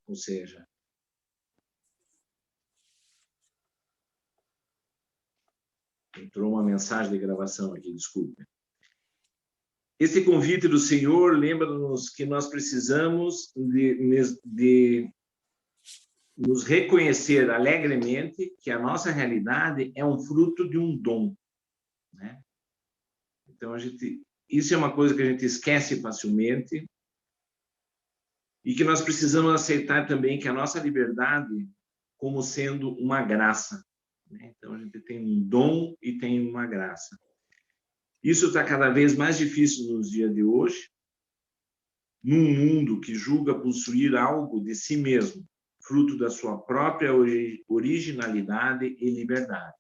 Ou seja, entrou uma mensagem de gravação aqui, desculpe. Esse convite do Senhor lembra-nos que nós precisamos de nos reconhecer alegremente que a nossa realidade é um fruto de um dom, né? Então, isso é uma coisa que a gente esquece facilmente e que nós precisamos aceitar também que a nossa liberdade como sendo uma graça, né? Então, a gente tem um dom e tem uma graça. Isso está cada vez mais difícil nos dias de hoje, num mundo que julga possuir algo de si mesmo, fruto da sua própria originalidade e liberdade.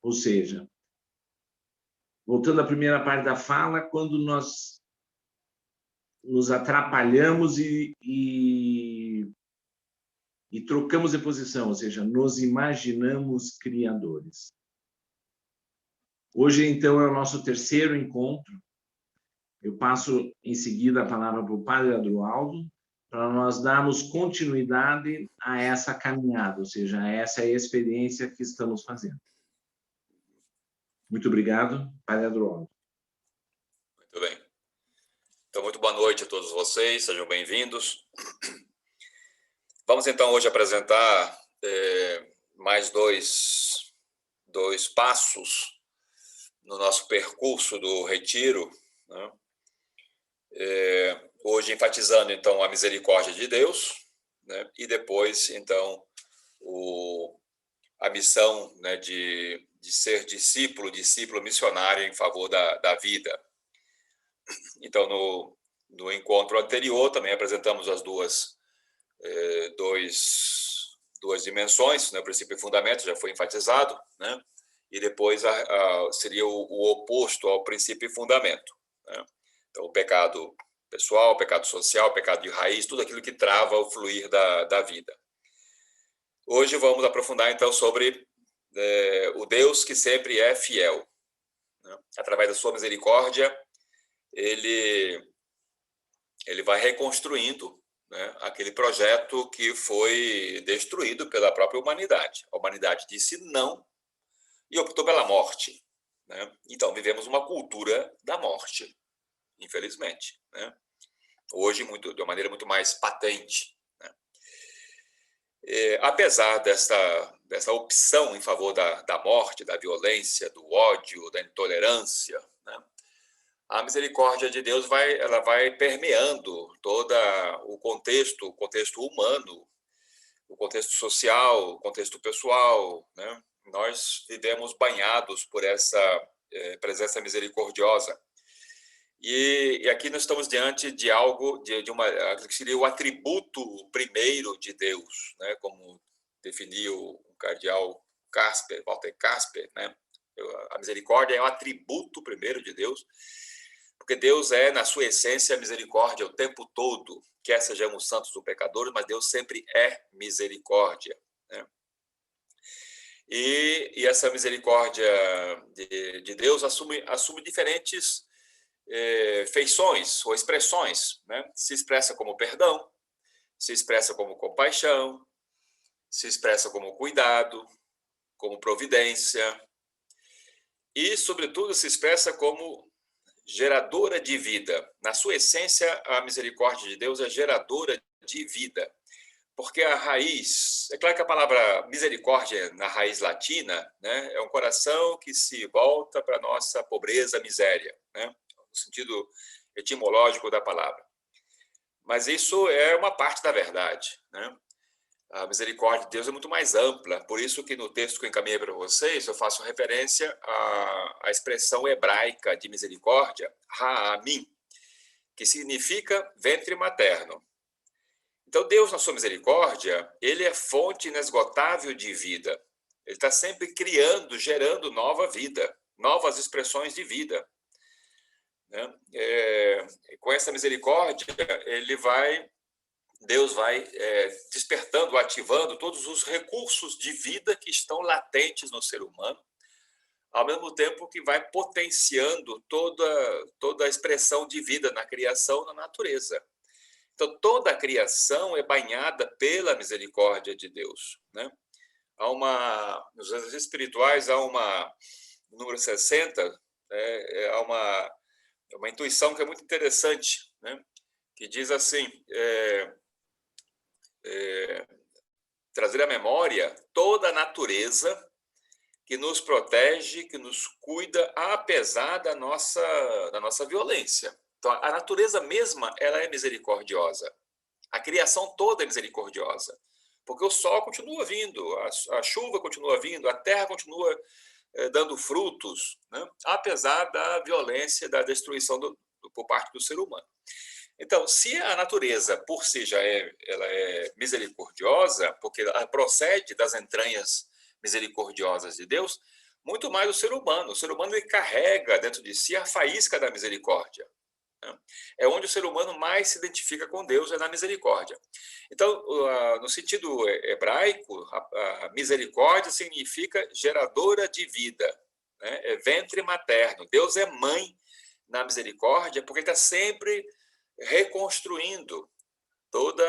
Ou seja, voltando à primeira parte da fala, quando nós nos atrapalhamos e trocamos de posição, ou seja, nos imaginamos criadores. Hoje, então, é o nosso terceiro encontro. Eu passo em seguida a palavra para o Padre Adroaldo, para nós darmos continuidade a essa caminhada, ou seja, a essa experiência que estamos fazendo. Muito obrigado, Padre Adroaldo. Muito bem. Então, muito boa noite a todos vocês, sejam bem-vindos. Vamos, então, hoje apresentar mais dois passos no nosso percurso do retiro, né? Hoje enfatizando, então, a misericórdia de Deus, né? E depois, então, a missão, né, de ser discípulo missionário em favor da vida. Então, no encontro anterior, também apresentamos as duas dimensões, né? O princípio e fundamento já foi enfatizado, né? E depois seria o oposto ao princípio e fundamento, né? Então, o pecado pessoal, o pecado social, o pecado de raiz, tudo aquilo que trava o fluir da vida. Hoje vamos aprofundar, então, sobre o Deus que sempre é fiel, né? Através da sua misericórdia, ele vai reconstruindo, né, aquele projeto que foi destruído pela própria humanidade. A humanidade disse não e optou pela morte, né? Então, vivemos uma cultura da morte, infelizmente, né? Hoje, de uma maneira muito mais patente, né? Apesar dessa opção em favor da morte, da violência, do ódio, da intolerância, né, a misericórdia de Deus ela vai permeando todo o contexto humano, o contexto social, o contexto pessoal, né? Nós vivemos banhados por essa presença misericordiosa. E aqui nós estamos diante de algo, de que seria o atributo primeiro de Deus, né? Como definiu o cardeal Walter Casper, né? A misericórdia é o atributo primeiro de Deus, porque Deus é, na sua essência, misericórdia o tempo todo, quer sejamos santos ou pecadores, mas Deus sempre é misericórdia, né? E essa misericórdia de Deus assume diferentes feições ou expressões, né? Se expressa como perdão, se expressa como compaixão, se expressa como cuidado, como providência e, sobretudo, se expressa como geradora de vida. Na sua essência, a misericórdia de Deus é geradora de vida, porque a raiz... É claro que a palavra misericórdia, na raiz latina, né, é um coração que se volta para a nossa pobreza, miséria, né, no sentido etimológico da palavra. Mas isso é uma parte da verdade, né? A misericórdia de Deus é muito mais ampla, por isso que no texto que eu encaminhei para vocês, eu faço referência à expressão hebraica de misericórdia, Ha'amim, que significa ventre materno. Então, Deus, na sua misericórdia, ele é fonte inesgotável de vida. Ele está sempre criando, gerando nova vida, novas expressões de vida, né? Com essa misericórdia, Deus vai despertando, ativando todos os recursos de vida que estão latentes no ser humano, ao mesmo tempo que vai potenciando toda a expressão de vida na criação, na natureza. Então, toda a criação é banhada pela misericórdia de Deus, né? Nos exercícios espirituais, no número 60, há uma intuição que é muito interessante, né? Que diz assim, trazer à memória toda a natureza que nos protege, que nos cuida, apesar da nossa violência. Então, a natureza mesma, ela é misericordiosa. A criação toda é misericordiosa. Porque o sol continua vindo, a chuva continua vindo, a terra continua dando frutos, né? Apesar da violência, da destruição por parte do ser humano. Então, se a natureza por si ela é misericordiosa, porque ela procede das entranhas misericordiosas de Deus, muito mais o ser humano. O ser humano ele carrega dentro de si a faísca da misericórdia, né? É onde o ser humano mais se identifica com Deus, é na misericórdia. Então, no sentido hebraico, a misericórdia significa geradora de vida, né? É ventre materno. Deus é mãe na misericórdia, porque ele está sempre reconstruindo toda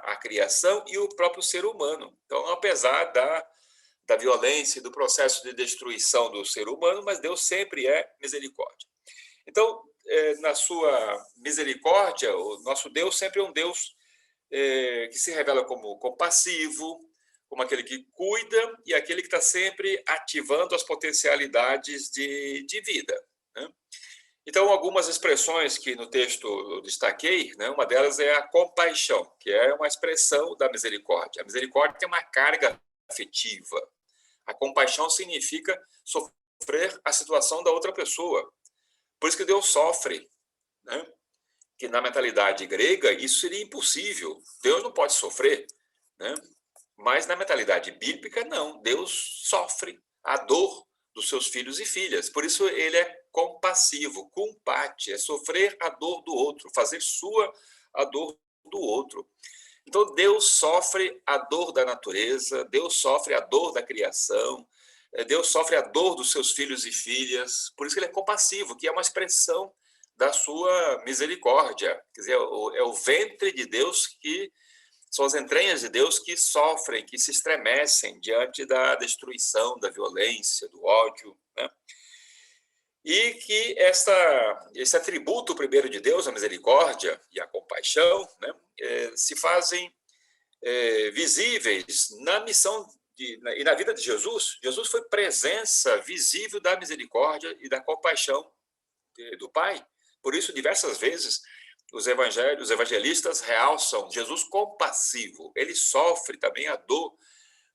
a criação e o próprio ser humano. Então, apesar da violência e do processo de destruição do ser humano, mas Deus sempre é misericórdia. Então, na sua misericórdia, o nosso Deus sempre é um Deus que se revela como compassivo, como aquele que cuida e aquele que está sempre ativando as potencialidades de vida, né? Então, algumas expressões que no texto eu destaquei, né, uma delas é a compaixão, que é uma expressão da misericórdia. A misericórdia tem uma carga afetiva. A compaixão significa sofrer a situação da outra pessoa. Por isso que Deus sofre, né? Que na mentalidade grega isso seria impossível. Deus não pode sofrer, né? Mas na mentalidade bíblica, não. Deus sofre a dor dos seus filhos e filhas. Por isso ele é compassivo, compate, é sofrer a dor do outro, fazer sua a dor do outro. Então Deus sofre a dor da natureza, Deus sofre a dor da criação, Deus sofre a dor dos seus filhos e filhas. Por isso que ele é compassivo, que é uma expressão da sua misericórdia. Quer dizer, é o ventre de Deus que são as entranhas de Deus que sofrem, que se estremecem diante da destruição, da violência, do ódio, né? E que esse atributo primeiro de Deus, a misericórdia e a compaixão, né, se fazem visíveis na missão e na vida de Jesus. Jesus foi presença visível da misericórdia e da compaixão do Pai. Por isso, diversas vezes, os evangelistas realçam Jesus compassivo. Ele sofre também a dor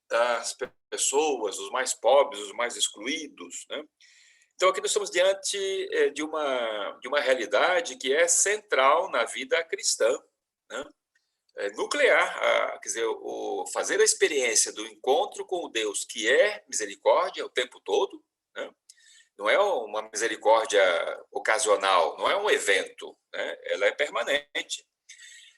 das pessoas, dos mais pobres, dos mais excluídos, né? Então, aqui nós estamos diante de uma realidade que é central na vida cristã, né? Nuclear, quer dizer, fazer a experiência do encontro com o Deus que é misericórdia o tempo todo, né? Não é uma misericórdia ocasional, não é um evento, né? Ela é permanente.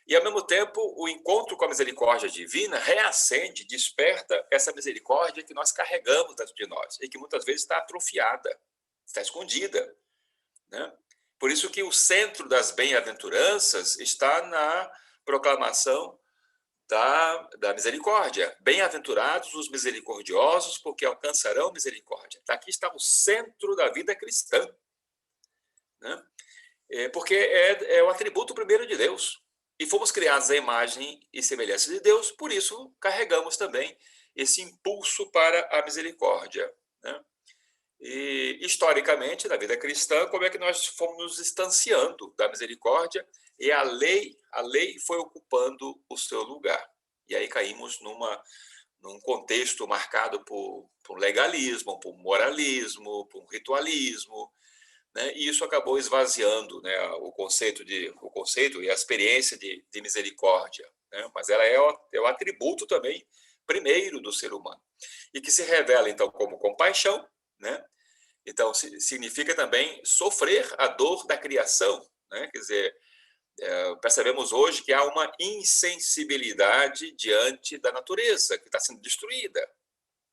E, ao mesmo tempo, o encontro com a misericórdia divina reacende, desperta essa misericórdia que nós carregamos dentro de nós e que muitas vezes está atrofiada, está escondida, né? Por isso que o centro das bem-aventuranças está na proclamação da misericórdia. Bem-aventurados os misericordiosos, porque alcançarão misericórdia. Aqui está o centro da vida cristã, né? Porque é o atributo primeiro de Deus. E fomos criados à imagem e semelhança de Deus, por isso carregamos também esse impulso para a misericórdia, né? E, historicamente, na vida cristã, como é que nós fomos nos distanciando da misericórdia e a lei foi ocupando o seu lugar. E aí caímos num contexto marcado por legalismo, por moralismo, por ritualismo, né? E isso acabou esvaziando, né, o conceito e a experiência de misericórdia, né? Mas ela é o atributo também primeiro do ser humano e que se revela então como compaixão, né? Então significa também sofrer a dor da criação, né? Quer dizer, percebemos hoje que há uma insensibilidade diante da natureza que está sendo destruída.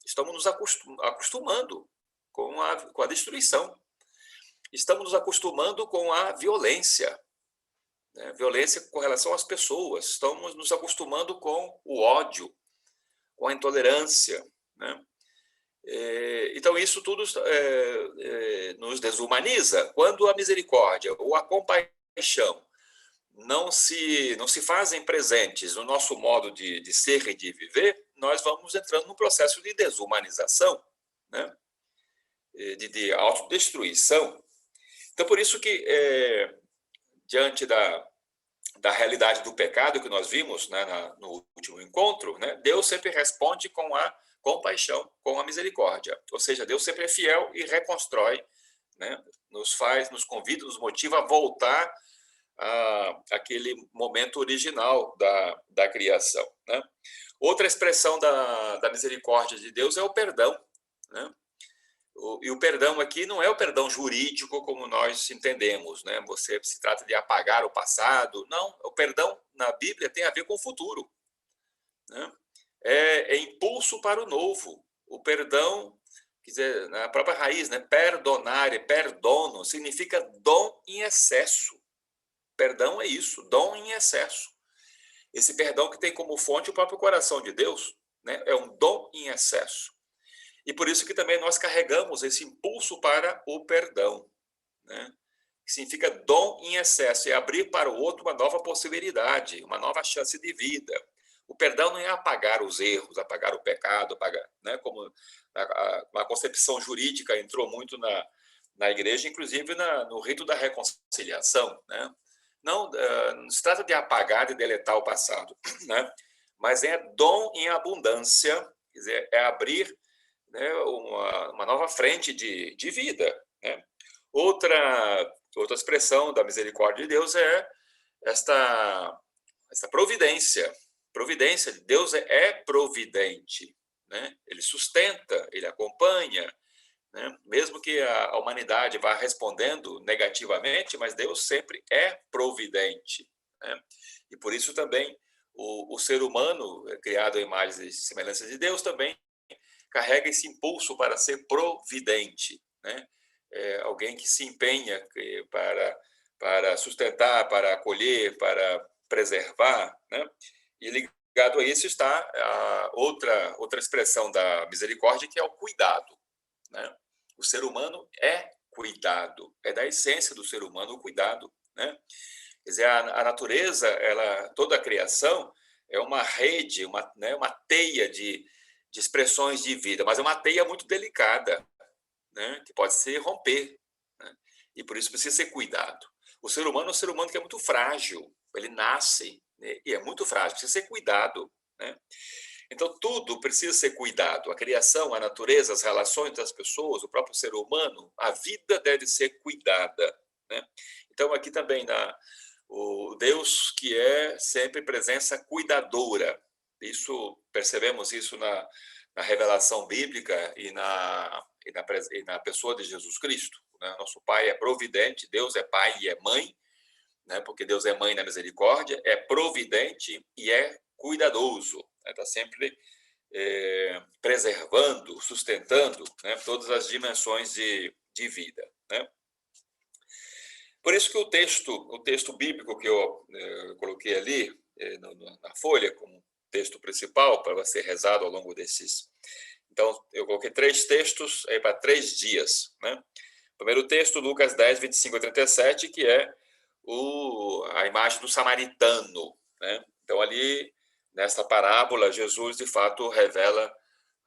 Estamos nos acostumando com a destruição. Estamos nos acostumando com a violência. né? Violência com relação às pessoas. Estamos nos acostumando com o ódio, com a intolerância, né? Então, isso tudo nos desumaniza. Quando a misericórdia ou a compaixão não se fazem presentes no nosso modo de ser e de viver, nós vamos entrando num processo de desumanização, né? De autodestruição. Então, por isso que, diante da realidade do pecado que nós vimos, né, no último encontro, né, Deus sempre responde com a compaixão, com a misericórdia. Ou seja, Deus sempre é fiel e reconstrói, né, nos convida, nos motiva a voltar àquele momento original da criação, né? Outra expressão da misericórdia de Deus é o perdão, né? E o perdão aqui não é o perdão jurídico como nós entendemos, né? Você se trata de apagar o passado. Não, o perdão na Bíblia tem a ver com o futuro, né? É impulso para o novo. O perdão, quer dizer, na própria raiz, né? Perdonare, perdono, significa dom em excesso. Perdão é isso, dom em excesso. Esse perdão que tem como fonte o próprio coração de Deus, né? É um dom em excesso. E por isso que também nós carregamos esse impulso para o perdão, né? Que significa dom em excesso, é abrir para o outro uma nova possibilidade, uma nova chance de vida. O perdão não é apagar os erros, apagar o pecado, apagar, né? Como uma concepção jurídica entrou muito na igreja, inclusive no rito da reconciliação, né? Não se trata de apagar e deletar o passado, né? Mas é dom em abundância, quer dizer, é abrir, né, uma nova frente de vida, né? Outra expressão da misericórdia de Deus é esta providência. Providência de Deus é providente, né? Ele sustenta, ele acompanha, né? Mesmo que a humanidade vá respondendo negativamente, mas Deus sempre é providente, né? E por isso também o ser humano, criado à imagem e semelhança de Deus, também carrega esse impulso para ser providente, né? Alguém que se empenha para sustentar, para acolher, para preservar, né? E ligado a isso está a outra expressão da misericórdia, que é o cuidado, né? O ser humano é cuidado, é da essência do ser humano o cuidado, né? Quer dizer, a natureza, toda a criação é uma rede, né, uma teia de expressões de vida, mas é uma teia muito delicada, né, que pode se romper, né? E por isso precisa ser cuidado. O ser humano é um ser humano que é muito frágil, ele nasce, né, e é muito frágil, precisa ser cuidado, né? Então, tudo precisa ser cuidado. A criação, a natureza, as relações das pessoas, o próprio ser humano, a vida deve ser cuidada, né? Então, aqui também, o Deus que é sempre presença cuidadora. Percebemos isso na revelação bíblica e na pessoa de Jesus Cristo, né? Nosso Pai é providente, Deus é Pai e é Mãe, né? Porque Deus é Mãe na misericórdia, é providente e é cuidadoso, né? Está sempre preservando, sustentando, né, todas as dimensões de vida, né? Por isso que o texto bíblico que eu coloquei ali na folha como texto principal para ser rezado ao longo desses. Então, eu coloquei 3 textos aí para 3 dias, né? Primeiro texto, Lucas 10, 25 a 37, que é a imagem do samaritano, né? Então, ali, nessa parábola, Jesus, de fato, revela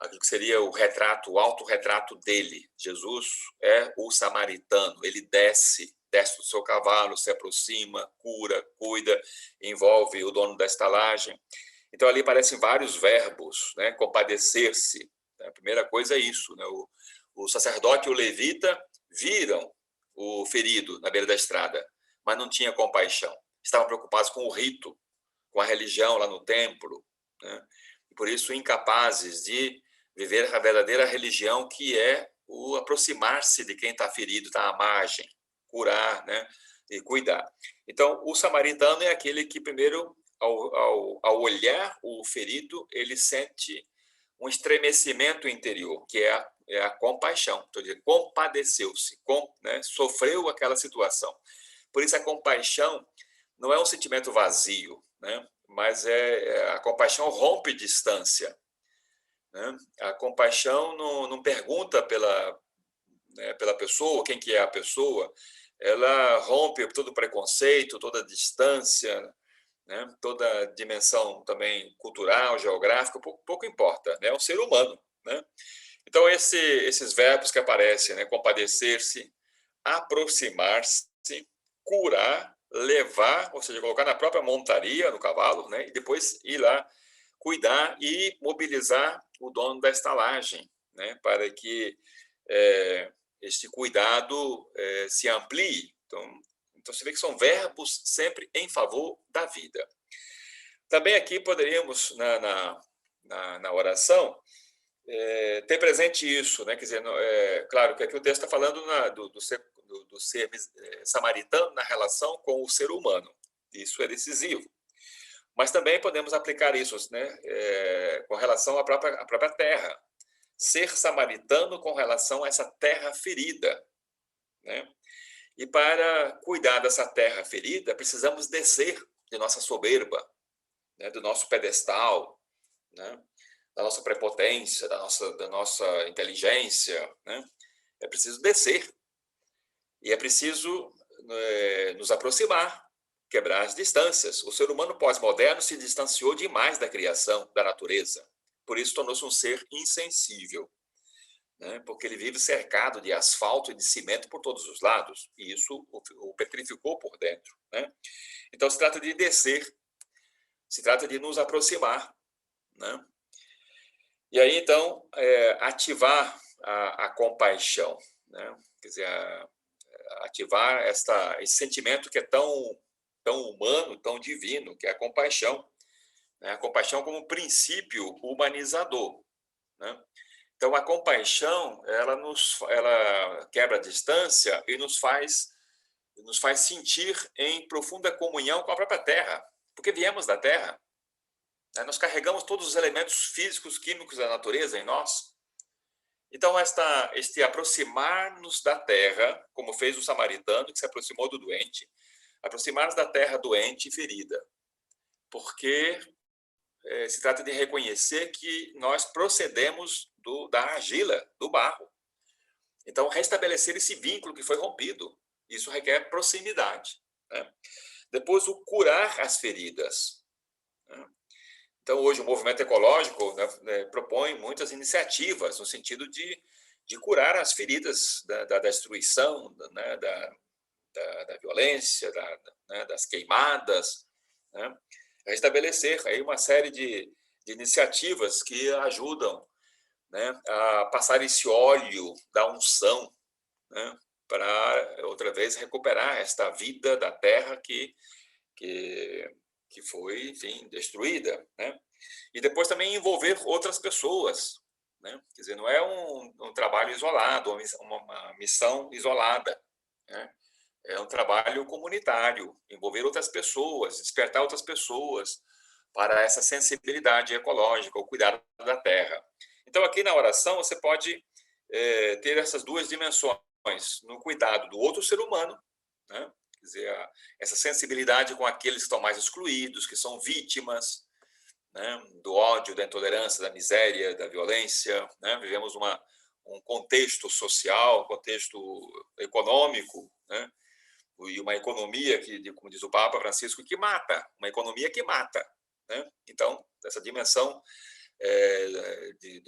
aquilo que seria o autorretrato dele. Jesus é o samaritano, ele desce do seu cavalo, se aproxima, cura, cuida, envolve o dono da estalagem. Então, ali aparecem vários verbos, né? Compadecer-se. A primeira coisa é isso, né? O sacerdote e o levita viram o ferido na beira da estrada, mas não tinha compaixão. Estavam preocupados com o rito, com a religião lá no templo, né? E por isso incapazes de viver a verdadeira religião, que é o aproximar-se de quem está ferido, está à margem, curar, né? E cuidar. Então, o samaritano é aquele que primeiro, ao olhar o ferido, ele sente um estremecimento interior, que é a compaixão. Então, ele compadeceu-se, né? Sofreu aquela situação. Por isso, a compaixão não é um sentimento vazio, né? Mas a compaixão rompe distância, né? A compaixão não pergunta pela pessoa, quem que é a pessoa, ela rompe todo preconceito, toda distância, né? Toda dimensão também cultural, geográfica, pouco importa, né? É um ser humano, né? Então, esses verbos que aparecem, né? Compadecer-se, aproximar-se, curar, levar, ou seja, colocar na própria montaria, no cavalo, né? E depois ir lá cuidar e mobilizar o dono da estalagem, né? Para que este cuidado se amplie. Então, você vê que são verbos sempre em favor da vida. Também aqui poderíamos, na oração, ter presente isso, né? Quer dizer, claro que aqui o texto está falando do ser samaritano na relação com o ser humano. Isso é decisivo. Mas também podemos aplicar isso, né? Com relação à própria terra. Ser samaritano com relação a essa terra ferida, né? E para cuidar dessa terra ferida, precisamos descer de nossa soberba, né? Do nosso pedestal, né? Da nossa prepotência, da nossa inteligência, né? É preciso descer e é preciso nos aproximar, quebrar as distâncias. O ser humano pós-moderno se distanciou demais da criação, da natureza. Por isso tornou-se um ser insensível, né? Porque ele vive cercado de asfalto e de cimento por todos os lados, e isso o petrificou por dentro, né? Então se trata de descer, se trata de nos aproximar, né? E aí, então, ativar a compaixão, né? Quer dizer, ativar esse sentimento que é tão humano, tão divino, que é a compaixão, né? A compaixão como princípio humanizador, né? Então, a compaixão, ela quebra a distância e nos faz sentir em profunda comunhão com a própria terra, porque viemos da terra. Nós carregamos todos os elementos físicos, químicos da natureza em nós. Então, este aproximar-nos da terra, como fez o samaritano que se aproximou do doente, aproximar-nos da terra doente e ferida, porque se trata de reconhecer que nós procedemos da argila, do barro. Então, restabelecer esse vínculo que foi rompido, isso requer proximidade, né? Depois, o curar as feridas, né? Então, hoje, o movimento ecológico, né, propõe muitas iniciativas no sentido de curar as feridas da destruição, né, da violência, né, das queimadas, né? Restabelecer aí uma série de iniciativas que ajudam, né, a passar esse óleo da unção, né, para, outra vez, recuperar esta vida da terra que foi, enfim, destruída, né? E depois também envolver outras pessoas, né? Quer dizer, não é um trabalho isolado, uma missão isolada, né? É um trabalho comunitário, envolver outras pessoas, despertar outras pessoas para essa sensibilidade ecológica, o cuidado da terra. Então, aqui na oração, você pode ter essas duas dimensões, no cuidado do outro ser humano, né? Quer dizer, essa sensibilidade com aqueles que estão mais excluídos, que são vítimas, né, do ódio, da intolerância, da miséria, da violência, né? Vivemos um contexto social, um contexto econômico, né? E uma economia que, como diz o Papa Francisco, que mata, uma economia que mata, né? Então, essa dimensão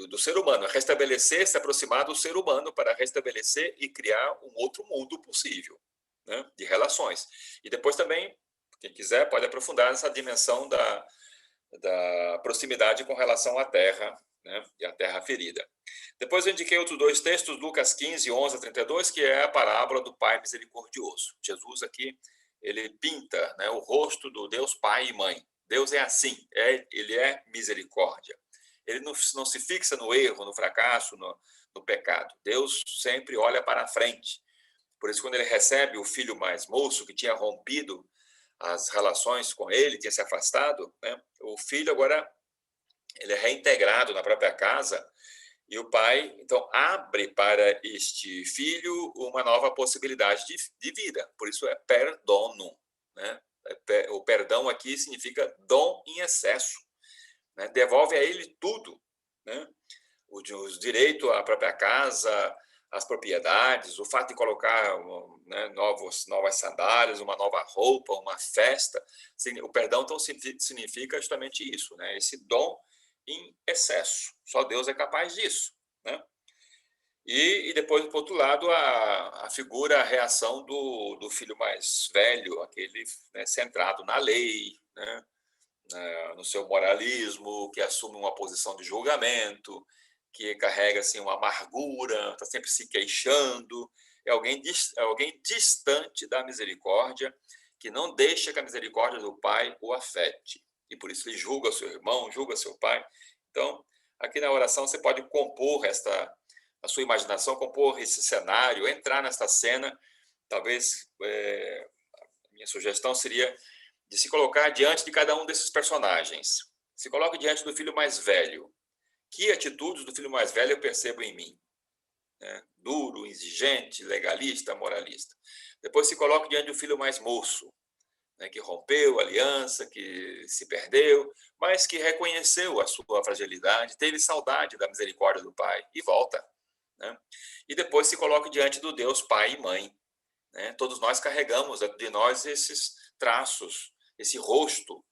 do ser humano, restabelecer, se aproximar do ser humano para restabelecer e criar um outro mundo possível, né, de relações. E depois também, quem quiser, pode aprofundar nessa dimensão da proximidade com relação à terra, né, e à terra ferida. Depois eu indiquei outros dois textos, Lucas 15, 11 a 32, que é a parábola do Pai Misericordioso. Jesus aqui, ele pinta, né, o rosto do Deus Pai e Mãe. Deus é assim, ele é misericórdia. Ele não se fixa no erro, no fracasso, no pecado. Deus sempre olha para a frente. Por isso, quando ele recebe o filho mais moço, que tinha rompido as relações com ele, tinha se afastado, né? O filho agora ele é reintegrado na própria casa e o pai, então, abre para este filho uma nova possibilidade de vida. Por isso é perdono, né? O perdão aqui significa dom em excesso, né? Devolve a ele tudo, né? Os direitos à própria casa, as propriedades, o fato de colocar, né, novas sandálias, uma nova roupa, uma festa. O perdão, então, significa justamente isso, né? Esse dom em excesso. Só Deus é capaz disso, né? E depois, por outro lado, a figura, a reação do filho mais velho, aquele, né, centrado na lei, né, no seu moralismo, que assume uma posição de julgamento, que carrega assim, uma amargura, está sempre se queixando, é alguém distante da misericórdia, que não deixa que a misericórdia do pai o afete. E por isso ele julga seu irmão, julga seu pai. Então, aqui na oração você pode compor a sua imaginação, compor esse cenário, entrar nesta cena. Talvez a minha sugestão seria de se colocar diante de cada um desses personagens. Se coloque diante do filho mais velho. Que atitudes do filho mais velho eu percebo em mim? Né? Duro, exigente, legalista, moralista. Depois se coloque diante do filho mais moço, né, que rompeu a aliança, que se perdeu, mas que reconheceu a sua fragilidade, teve saudade da misericórdia do pai e volta. Né? E depois se coloque diante do Deus pai e mãe. Né? Todos nós carregamos de nós esses traços, esse rosto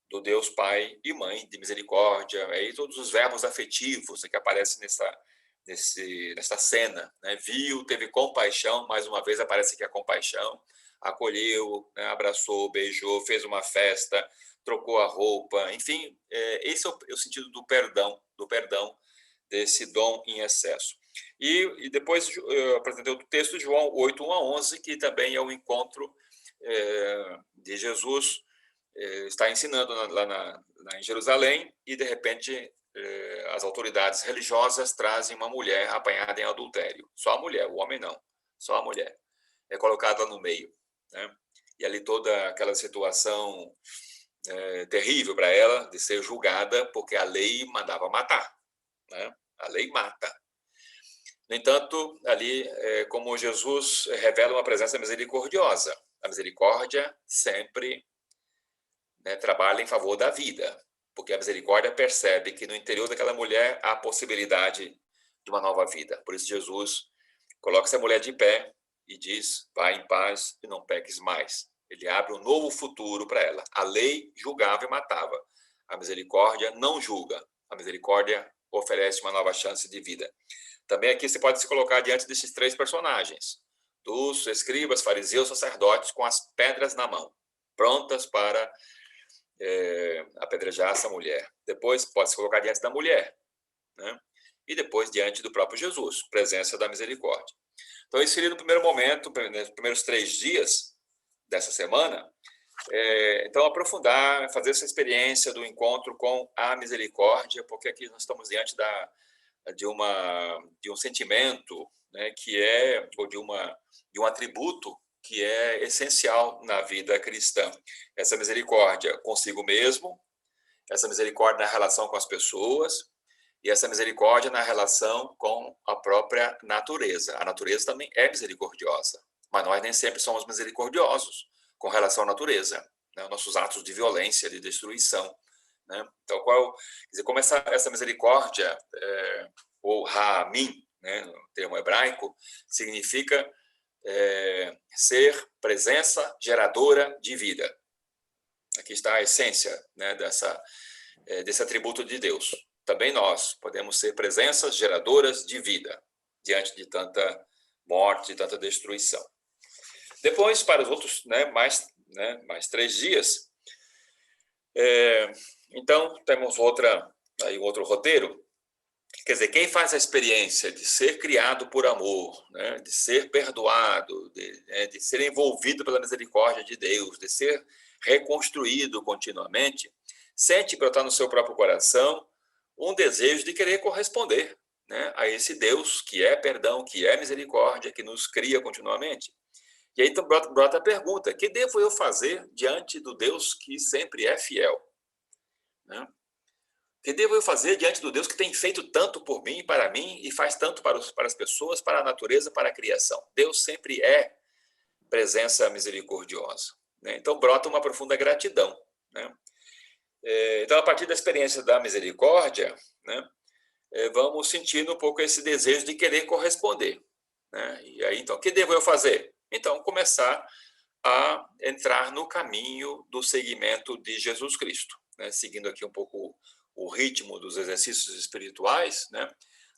do Deus pai e mãe de misericórdia, aí todos os verbos afetivos que aparecem nessa cena. Né? Viu, teve compaixão, mais uma vez aparece aqui a compaixão, acolheu, né? Abraçou, beijou, fez uma festa, trocou a roupa, enfim, esse é o sentido do perdão, desse dom em excesso. E depois eu apresentei o texto de João 8, 1 a 11, que também é o encontro de Jesus, está ensinando lá em Jerusalém, e de repente as autoridades religiosas trazem uma mulher apanhada em adultério. Só a mulher, o homem não, só a mulher. É colocada no meio. Né? E ali toda aquela situação terrível para ela, de ser julgada, porque a lei mandava matar. Né? A lei mata. No entanto, ali, como Jesus revela uma presença misericordiosa. A misericórdia sempre, né, trabalha em favor da vida, porque a misericórdia percebe que no interior daquela mulher há a possibilidade de uma nova vida. Por isso Jesus coloca essa mulher de pé e diz: vai em paz e não peques mais. Ele abre um novo futuro para ela. A lei julgava e matava. A misericórdia não julga. A misericórdia oferece uma nova chance de vida. Também aqui você pode se colocar diante desses três personagens: dos escribas, fariseus, sacerdotes, com as pedras na mão, prontas para apedrejar essa mulher. Depois pode se colocar diante da mulher, né? E depois diante do próprio Jesus, presença da misericórdia. Então, isso seria no primeiro momento, nos primeiros 3 dias dessa semana. Então, aprofundar, fazer essa experiência do encontro com a misericórdia, porque aqui nós estamos diante de um sentimento, né, ou de um atributo que é essencial na vida cristã. Essa misericórdia consigo mesmo, essa misericórdia na relação com as pessoas e essa misericórdia na relação com a própria natureza. A natureza também é misericordiosa, mas nós nem sempre somos misericordiosos com relação à natureza, né? Nossos atos de violência, de destruição. Né? Então, como essa misericórdia, ou Ra'amim, né, no termo hebraico, significa ser presença geradora de vida. Aqui está a essência, né, desse atributo de Deus. Também nós podemos ser presenças geradoras de vida diante de tanta morte, de tanta destruição. Depois, para os outros, mais 3 dias, então temos outro roteiro. Quer dizer, quem faz a experiência de ser criado por amor, né, de ser perdoado, de ser envolvido pela misericórdia de Deus, de ser reconstruído continuamente, sente brotar no seu próprio coração um desejo de querer corresponder, né, a esse Deus que é perdão, que é misericórdia, que nos cria continuamente. E aí então brota a pergunta: que devo eu fazer diante do Deus que sempre é fiel? Né? Que devo eu fazer diante do Deus que tem feito tanto por mim, para mim, e faz tanto para as pessoas, para a natureza, para a criação? Deus sempre é presença misericordiosa. né? Então brota uma profunda gratidão, né? Então, a partir da experiência da misericórdia, né, vamos sentindo um pouco esse desejo de querer corresponder, né? E aí, então, o que devo eu fazer? Então, começar a entrar no caminho do seguimento de Jesus Cristo, né? Seguindo aqui um pouco o ritmo dos exercícios espirituais, né?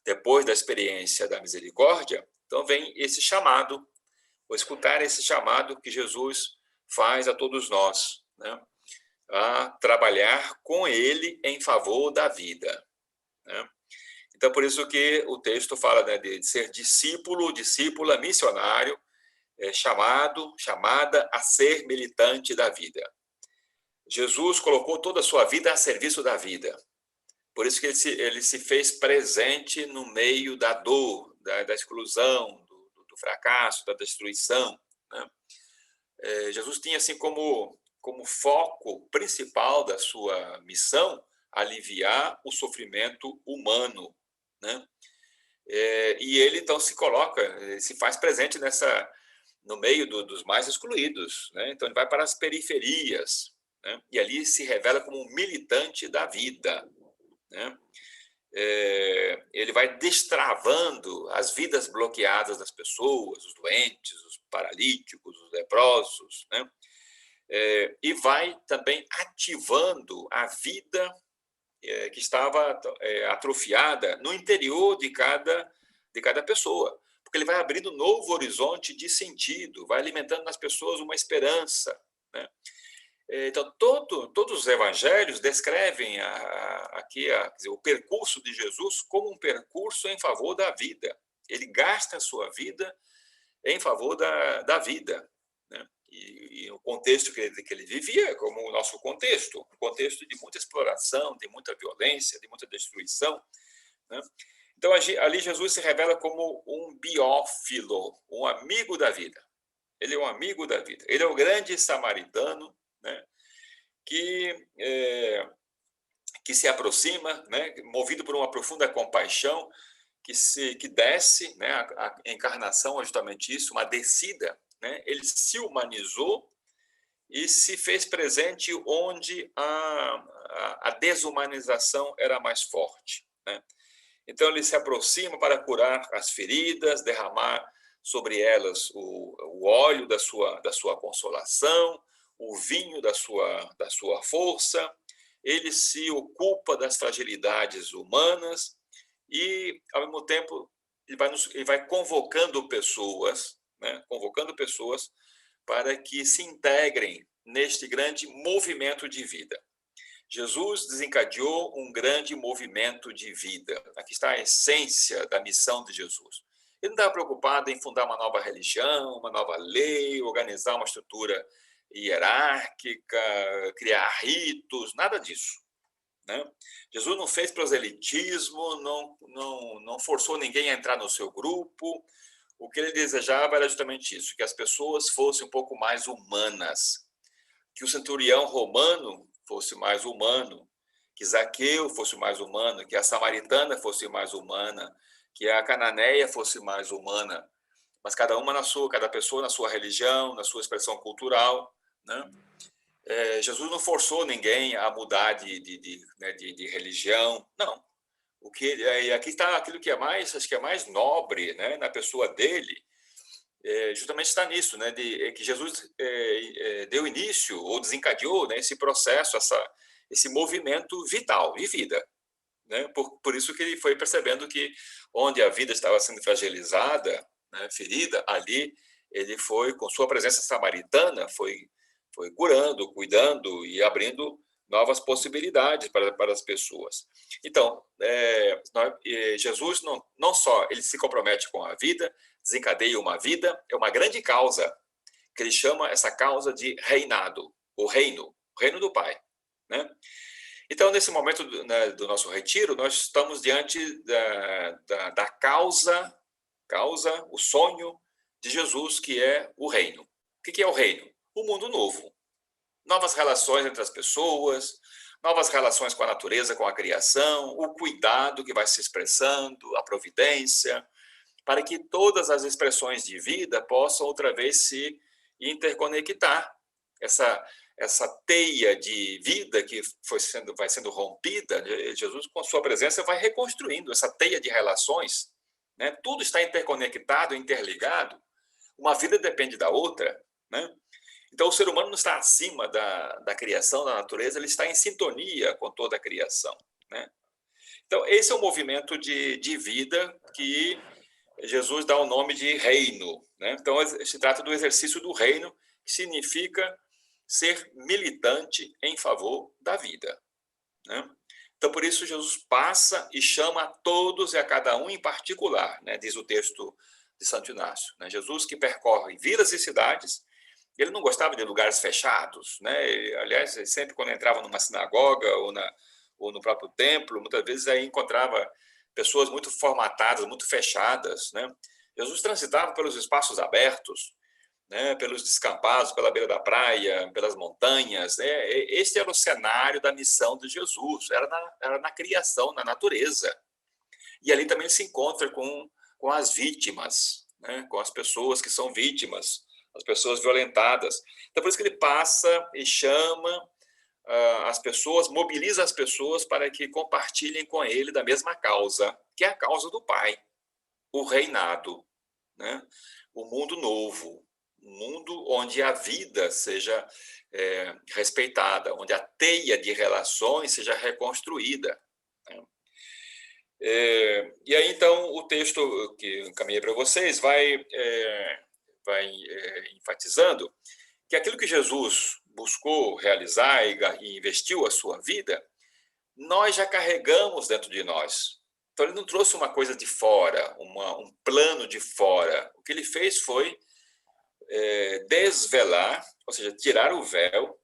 Depois da experiência da misericórdia, então vem esse chamado, ou escutar esse chamado que Jesus faz a todos nós, né? A trabalhar com ele em favor da vida, né? Então, por isso que o texto fala, né, de ser discípulo, discípula, missionário, chamada a ser militante da vida. Jesus colocou toda a sua vida a serviço da vida. Por isso que ele se fez presente no meio da dor, da exclusão, do fracasso, da destruição, né? Jesus tinha assim como foco principal da sua missão aliviar o sofrimento humano, né? E ele então se coloca, se faz presente no meio dos mais excluídos, né? Então ele vai para as periferias, né? E ali se revela como um militante da vida, né? Ele vai destravando as vidas bloqueadas das pessoas, os doentes, os paralíticos, os leprosos, né? E vai também ativando a vida que estava atrofiada no interior de cada pessoa, porque ele vai abrindo um novo horizonte de sentido, vai alimentando nas pessoas uma esperança, né? Então, todos os evangelhos descrevem quer dizer, o percurso de Jesus como um percurso em favor da vida. Ele gasta a sua vida em favor da vida, né? E o contexto que ele vivia, como o nosso contexto, um contexto de muita exploração, de muita violência, de muita destruição, né? Então, ali Jesus se revela como um biófilo, um amigo da vida. Ele é um amigo da vida. Ele é o grande samaritano, né, que se aproxima, né, movido por uma profunda compaixão, que desce, né, a encarnação é justamente isso, uma descida, né? Ele se humanizou e se fez presente onde a desumanização era mais forte, né? Então ele se aproxima para curar as feridas, derramar sobre elas o óleo da sua consolação, o vinho da sua força. Ele se ocupa das fragilidades humanas e, ao mesmo tempo, ele vai convocando pessoas, né? Convocando pessoas para que se integrem neste grande movimento de vida. Jesus desencadeou um grande movimento de vida. Aqui está a essência da missão de Jesus. Ele não estava preocupado em fundar uma nova religião, uma nova lei, organizar uma estrutura hierárquica, criar ritos, nada disso, né? Jesus não fez proselitismo, não forçou ninguém a entrar no seu grupo. O que ele desejava era justamente isso, que as pessoas fossem um pouco mais humanas, que o centurião romano fosse mais humano, que Zaqueu fosse mais humano, que a samaritana fosse mais humana, que a cananeia fosse mais humana, mas cada pessoa na sua religião, na sua expressão cultural, né? Jesus não forçou ninguém a mudar de religião, não. Aqui está aquilo que acho que é mais nobre, né, na pessoa dele, justamente está nisso, né, que Jesus deu início ou desencadeou, né, esse processo, esse movimento vital de vida, né? Por isso que ele foi percebendo que onde a vida estava sendo fragilizada, né, ferida, ali ele foi, com sua presença samaritana, foi curando, cuidando e abrindo novas possibilidades para as pessoas. Então, Jesus não só ele se compromete com a vida, desencadeia uma vida, é uma grande causa, que ele chama essa causa de reinado, o reino do Pai, né? Então, nesse momento do nosso retiro, nós estamos diante da causa, o sonho de Jesus, que é o reino. O que é o reino? O mundo novo. Novas relações entre as pessoas, novas relações com a natureza, com a criação, o cuidado que vai se expressando, a providência, para que todas as expressões de vida possam outra vez se interconectar essa teia de vida que vai sendo rompida, Jesus, com sua presença, vai reconstruindo essa teia de relações, né? Tudo está interconectado, interligado, uma vida depende da outra, né? Então, o ser humano não está acima da criação, da natureza, ele está em sintonia com toda a criação, né? Então, esse é o movimento de vida que Jesus dá o nome de reino, né? Então, se trata do exercício do reino, que significa ser militante em favor da vida, né? Então, por isso, Jesus passa e chama a todos e a cada um em particular, né? Diz o texto de Santo Inácio, né? Jesus que percorre vilas e cidades, ele não gostava de lugares fechados, né? Aliás, sempre quando entrava numa sinagoga ou no próprio templo, muitas vezes aí encontrava pessoas muito formatadas, muito fechadas, né? Jesus transitava pelos espaços abertos, né? Pelos descampados, pela beira da praia, pelas montanhas, né? Este era o cenário da missão de Jesus, era na criação, na natureza. E ali também ele se encontra com as vítimas, né? Com as pessoas que são vítimas, as pessoas violentadas. Então, por isso que ele passa e chama as pessoas, mobiliza as pessoas para que compartilhem com ele da mesma causa, que é a causa do Pai, o reinado, né? O mundo novo, um mundo onde a vida seja respeitada, onde a teia de relações seja reconstruída, né? E aí, então, o texto que eu encaminhei para vocês vai enfatizando que aquilo que Jesus buscou realizar e investiu a sua vida, nós já carregamos dentro de nós. Então, ele não trouxe uma coisa de fora, um plano de fora. O que ele fez foi desvelar, ou seja, tirar o véu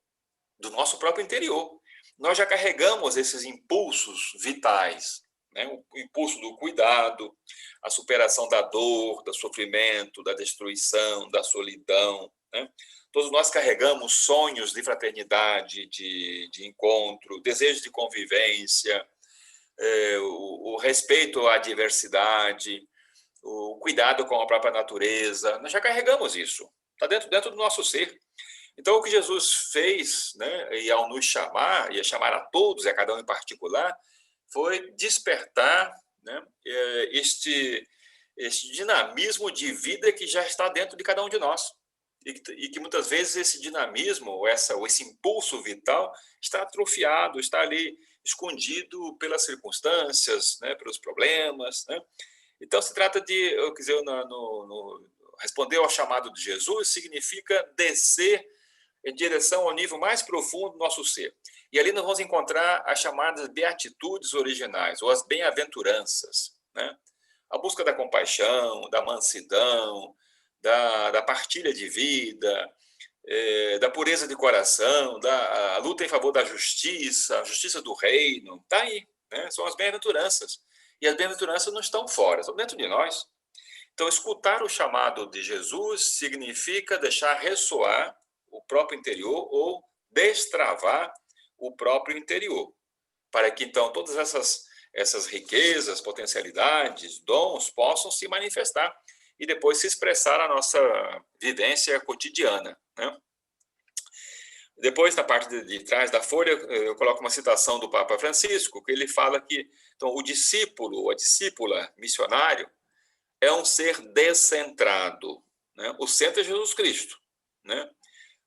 do nosso próprio interior. Nós já carregamos esses impulsos vitais, né? O impulso do cuidado, a superação da dor, do sofrimento, da destruição, da solidão, né? Todos nós carregamos sonhos de fraternidade, de encontro, desejo de convivência, o respeito à diversidade, o cuidado com a própria natureza. Nós já carregamos isso, está dentro do nosso ser. Então, o que Jesus fez, né, e ao nos chamar, e a chamar a todos e a cada um em particular, foi despertar, né, este dinamismo de vida que já está dentro de cada um de nós. E que muitas vezes esse dinamismo, esse impulso vital, está atrofiado, está ali escondido pelas circunstâncias, né, pelos problemas, né? Então, se trata de, responder ao chamado de Jesus significa descer em direção ao nível mais profundo do nosso ser. E ali nós vamos encontrar as chamadas beatitudes originais, ou as bem-aventuranças, né? A busca da compaixão, da mansidão, da partilha de vida, da pureza de coração, da luta em favor da justiça, a justiça do reino, está aí, né? São as bem-aventuranças. E as bem-aventuranças não estão fora, estão dentro de nós. Então, escutar o chamado de Jesus significa deixar ressoar o próprio interior ou destravar o próprio interior, para que, então, todas essas riquezas, potencialidades, dons possam se manifestar e depois se expressar na nossa vivência cotidiana, né? Depois, na parte de trás da folha, eu coloco uma citação do Papa Francisco, que ele fala que então, o discípulo ou a discípula missionário é um ser descentrado, né? O centro é Jesus Cristo, né?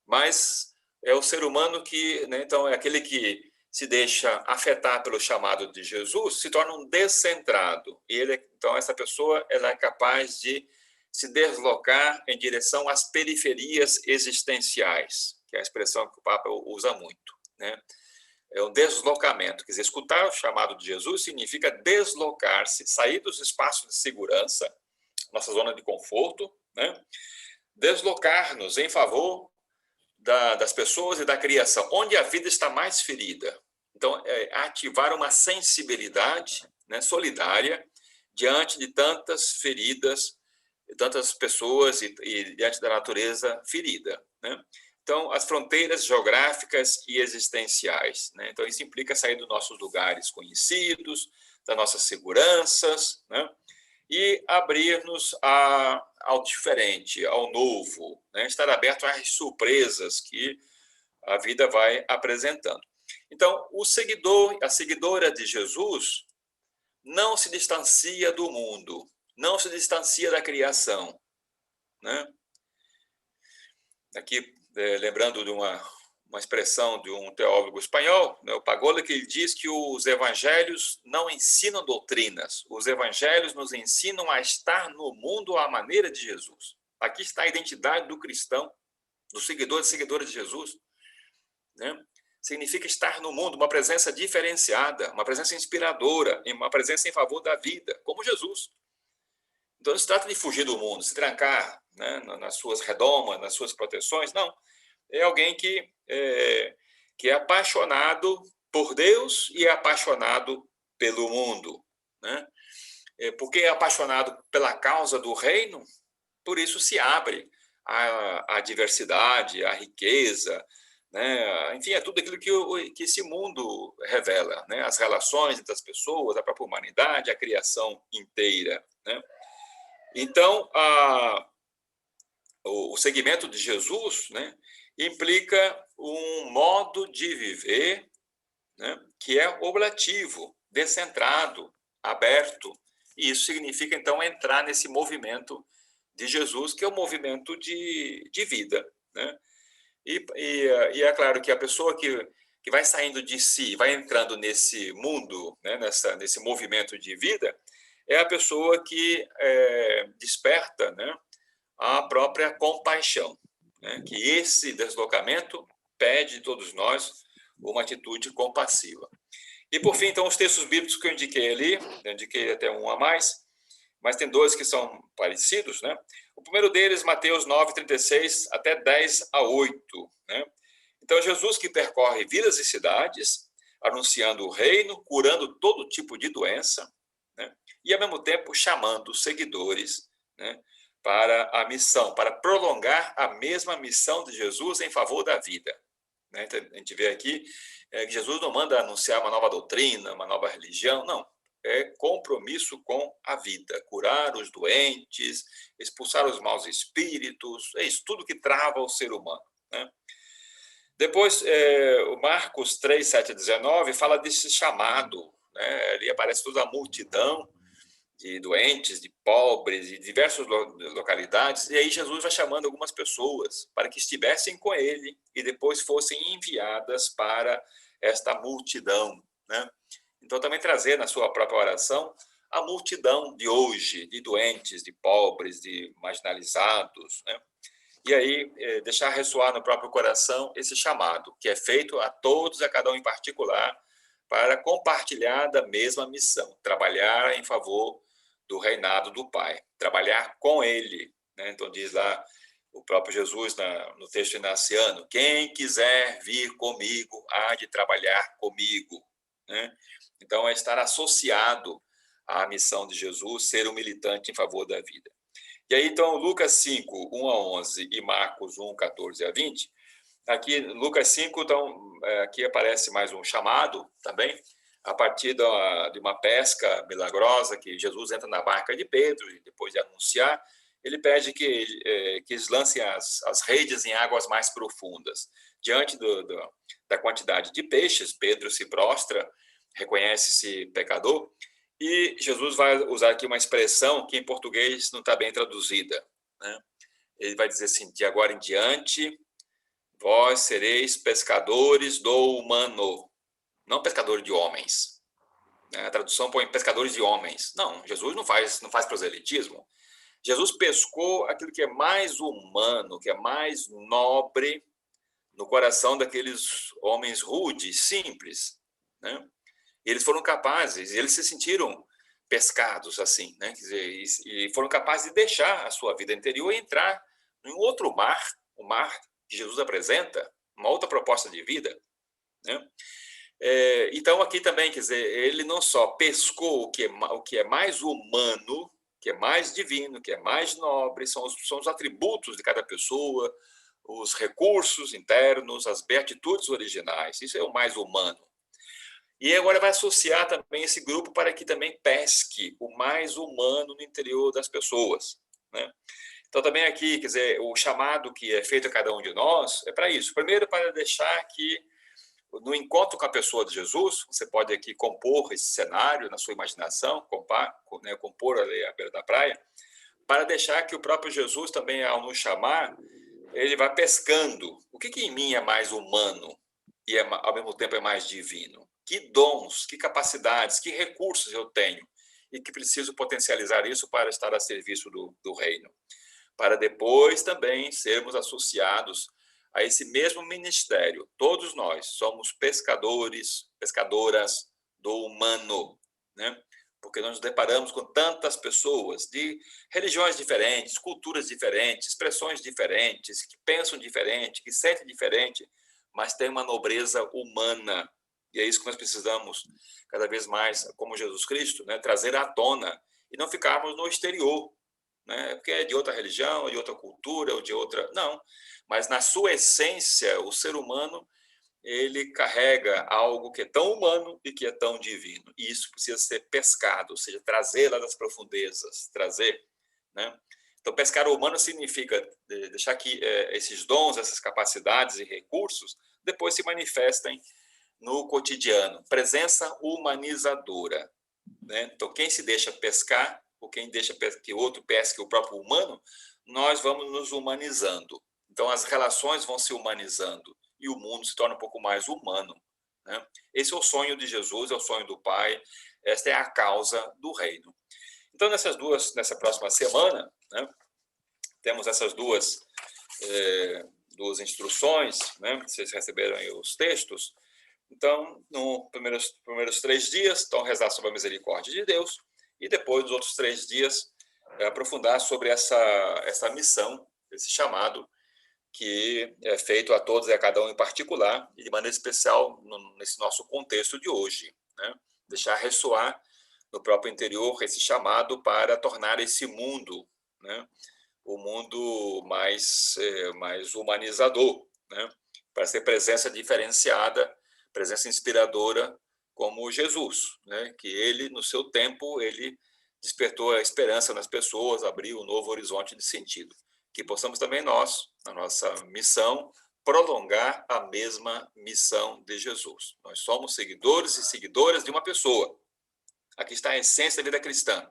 Mas é o ser humano que, né, então, é aquele que se deixa afetar pelo chamado de Jesus, se torna um descentrado. E então, essa pessoa ela é capaz de se deslocar em direção às periferias existenciais, que é a expressão que o Papa usa muito, né? É um deslocamento, quer dizer, escutar o chamado de Jesus significa deslocar-se, sair dos espaços de segurança, nossa zona de conforto, né? Deslocar-nos em favor das pessoas e da criação, onde a vida está mais ferida. Então, ativar uma sensibilidade, né, solidária diante de tantas feridas, tantas pessoas e diante da natureza ferida, né? Então, as fronteiras geográficas e existenciais, né? Então, isso implica sair dos nossos lugares conhecidos, das nossas seguranças, né? E abrir-nos ao diferente, ao novo, né? Estar aberto às surpresas que a vida vai apresentando. Então, o seguidor, a seguidora de Jesus, não se distancia do mundo, não se distancia da criação, né? Aqui, lembrando de uma expressão de um teólogo espanhol, né, o Pagola, que ele diz que os evangelhos não ensinam doutrinas, os evangelhos nos ensinam a estar no mundo à maneira de Jesus. Aqui está a identidade do cristão, do seguidor e seguidora de Jesus, né? Significa estar no mundo, uma presença diferenciada, uma presença inspiradora, uma presença em favor da vida, como Jesus. Então, não se trata de fugir do mundo, se trancar, né, nas suas redomas, nas suas proteções, não. É alguém que é apaixonado por Deus e é apaixonado pelo mundo, né? Porque é apaixonado pela causa do reino, por isso se abre à diversidade, à riqueza, né? Enfim, é tudo aquilo que esse mundo revela, né? As relações entre as pessoas, a própria humanidade, a criação inteira, né? Então, o seguimento de Jesus, né, implica um modo de viver, né, que é oblativo, descentrado, aberto, e isso significa, então, entrar nesse movimento de Jesus, que é um movimento de vida, né? E é claro que a pessoa que vai saindo de si, vai entrando nesse mundo, né, nesse movimento de vida, é a pessoa que desperta, né, a própria compaixão, né, que esse deslocamento pede de todos nós uma atitude compassiva. E, por fim, então, os textos bíblicos que eu indiquei ali, eu indiquei até um a mais, mas tem dois que são parecidos, né? O primeiro deles, Mateus 9:36 até 10:8, né? Então, Jesus que percorre vilas e cidades, anunciando o reino, curando todo tipo de doença, né? E, ao mesmo tempo, chamando os seguidores, né, para a missão, para prolongar a mesma missão de Jesus em favor da vida, né? Então, a gente vê aqui que Jesus não manda anunciar uma nova doutrina, uma nova religião, não. É compromisso com a vida, curar os doentes, expulsar os maus espíritos, é isso, tudo que trava o ser humano, né? Depois, o Marcos 3, 7-19, fala desse chamado, né? Ali aparece toda a multidão de doentes, de pobres, de diversas localidades, e aí Jesus vai chamando algumas pessoas para que estivessem com ele e depois fossem enviadas para esta multidão, né? Então, também trazer na sua própria oração a multidão de hoje, de doentes, de pobres, de marginalizados, né? E aí deixar ressoar no próprio coração esse chamado, que é feito a todos, a cada um em particular, para compartilhar da mesma missão, trabalhar em favor do reinado do Pai, trabalhar com Ele, né? Então, diz lá o próprio Jesus no texto inaciano: quem quiser vir comigo, há de trabalhar comigo, né? Então, é estar associado à missão de Jesus, ser um militante em favor da vida. E aí, então, Lucas 5, 1-11 e Marcos 1, 14-20, aqui, Lucas 5, então, aqui aparece mais um chamado também, a partir de uma pesca milagrosa, que Jesus entra na barca de Pedro, e depois de anunciar, ele pede que eles lancem as redes em águas mais profundas. Diante da quantidade de peixes, Pedro se prostra, reconhece-se pecador, e Jesus vai usar aqui uma expressão que em português não está bem traduzida, né? Ele vai dizer assim: de agora em diante, vós sereis pescadores do humano, não pescadores de homens. A tradução põe pescadores de homens. Não, Jesus não faz proselitismo. Jesus pescou aquilo que é mais humano, que é mais nobre no coração daqueles homens rudes, simples, né? E eles foram capazes, eles se sentiram pescados assim, né? Quer dizer, e foram capazes de deixar a sua vida anterior e entrar em um outro mar, o mar que Jesus apresenta, uma outra proposta de vida, né? Então, aqui também, quer dizer, ele não só pescou o que é mais humano, que é mais divino, que é mais nobre, são os atributos de cada pessoa, os recursos internos, as beatitudes originais, isso é o mais humano. E agora vai associar também esse grupo para que também pesque o mais humano no interior das pessoas, né? Então, também aqui, quer dizer, o chamado que é feito a cada um de nós é para isso. Primeiro, para deixar que, no encontro com a pessoa de Jesus, você pode aqui compor esse cenário na sua imaginação, compor ali à beira da praia, para deixar que o próprio Jesus também, ao nos chamar, ele vai pescando. O que em mim é mais humano e ao mesmo tempo é mais divino? Que dons, que capacidades, que recursos eu tenho e que preciso potencializar isso para estar a serviço do reino? Para depois também sermos associados a esse mesmo ministério. Todos nós somos pescadores, pescadoras do humano, né? Porque nós nos deparamos com tantas pessoas de religiões diferentes, culturas diferentes, expressões diferentes, que pensam diferente, que sentem diferente, mas tem uma nobreza humana. E é isso que nós precisamos, cada vez mais, como Jesus Cristo, né? Trazer à tona e não ficarmos no exterior, né? Porque é de outra religião, de outra cultura, ou de outra... Não, mas na sua essência, o ser humano, ele carrega algo que é tão humano e que é tão divino. E isso precisa ser pescado, ou seja, trazer lá das profundezas, trazer, né? Então, pescar o humano significa deixar que esses dons, essas capacidades e recursos depois se manifestem no cotidiano. Presença humanizadora, né? Então, quem se deixa pescar, ou quem deixa que o outro pesque o próprio humano, nós vamos nos humanizando. Então, as relações vão se humanizando e o mundo se torna um pouco mais humano, né? Esse é o sonho de Jesus, é o sonho do Pai, esta é a causa do reino. Então, nessa próxima semana, né, temos essas duas instruções, né? Vocês receberam aí os textos. Então, nos primeiros 3 dias, então, rezar sobre a misericórdia de Deus, e depois, nos outros 3 dias, aprofundar sobre essa missão, esse chamado, que é feito a todos e a cada um em particular, e de maneira especial nesse nosso contexto de hoje, né? Deixar ressoar no próprio interior esse chamado para tornar esse mundo, né, o mundo mais humanizador, né? Para ser presença diferenciada, presença inspiradora, como Jesus, né? Que ele, no seu tempo, ele despertou a esperança nas pessoas, abriu um novo horizonte de sentido. Que possamos também nós, na nossa missão, prolongar a mesma missão de Jesus. Nós somos seguidores e seguidoras de uma pessoa. Aqui está a essência da vida cristã,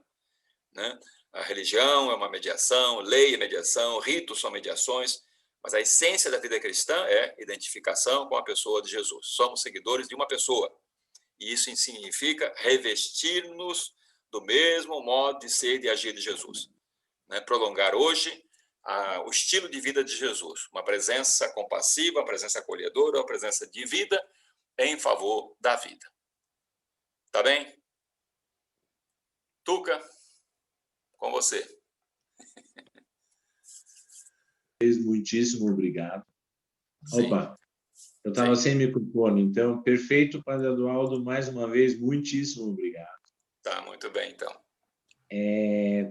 né? A religião é uma mediação, lei é mediação, ritos são mediações, mas a essência da vida cristã é identificação com a pessoa de Jesus. Somos seguidores de uma pessoa. E isso significa revestir-nos do mesmo modo de ser e de agir de Jesus, né? Prolongar hoje o estilo de vida de Jesus, uma presença compassiva, uma presença acolhedora, uma presença de vida em favor da vida. Tá bem? Tuca, com você. Muitíssimo obrigado. Sim. Opa, eu estava sem microfone, então, perfeito, Padre Eduardo, mais uma vez, muitíssimo obrigado. Tá, muito bem, então.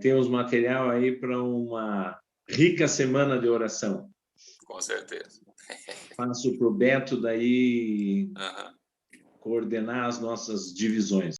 Temos material aí para uma rica semana de oração. Com certeza. Passo para o Beto daí coordenar as nossas divisões.